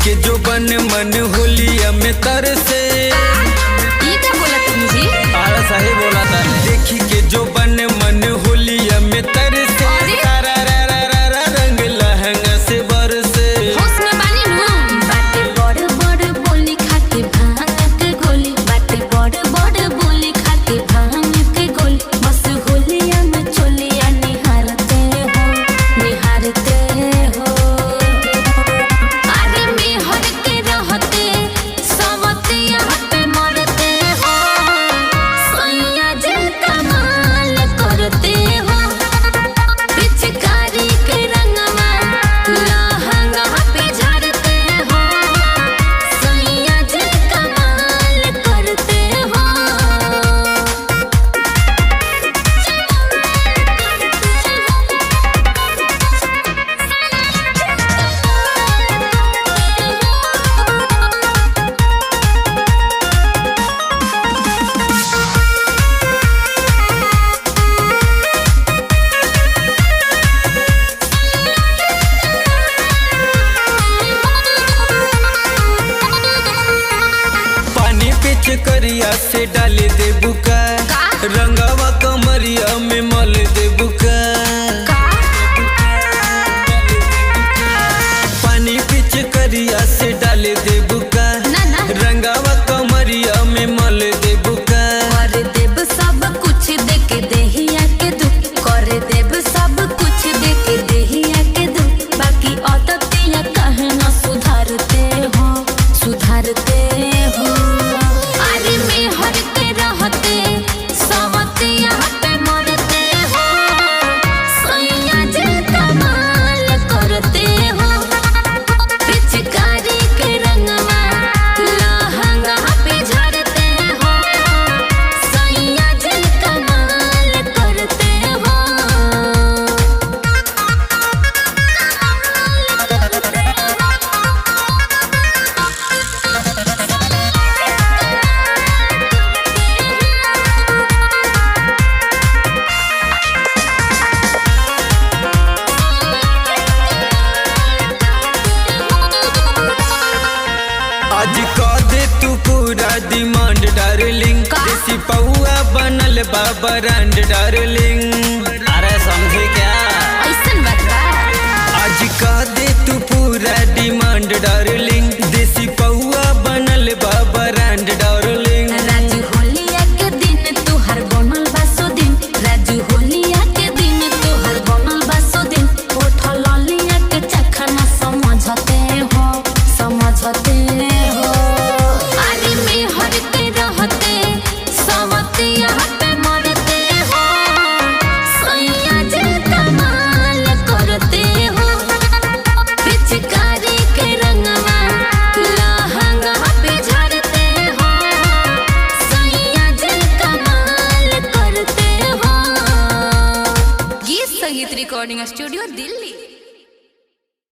के जो बन मन होलिया में तरसे। ये क्या बोला तुम जी? सही बोला था। देखी के जो बन मन होलिया में तरसे, तारा रा रा रा रा रंग लहंगा से बरसे। होश में बानी नू बाटे बड़ बड़ बोली खाके भांग के गोली, बाटे बड़ बड़ बोली खाके भांग के गोली। बस होलिया में चोलिया निहारते हो, निहारते हो। अरे में हर के रहते सवतिया पे मरते हो, सैया जे कमाल करते हो। पिचकारी के रंगवा लहंगा पे झड़ते हो, सैया जे कमाल करते हो। पानी पिच करिया से डाले दे बुका, रंगवा कमरिया में मल दे बुका। पानी पिच करिया से डाले दे बुका, रंगवा कमरिया में मल दे बुका। कर देब सब कुछ देके देहिया के दुख, कर देब सब कुछ देके देहिया के दुख। बाकी औततिया कहे न सुधारते हो, सुधारते हो। अरे में हर के रहते सवतिया पे मरते हो, सैया जे कमाल करते हो। पिचकारी के रंगवा लहंगा पे झड़ते हो, सैया जे कमाल करते हो। आज कह दे तू पूरा डिमांड डार्लिंग, देसी पौआ बनल बा ब्रांड डार्लिंग। अरे समझे क्या? ऐसन बात बा। आज कह दे तू पूरा डिमांड डार्लिंग,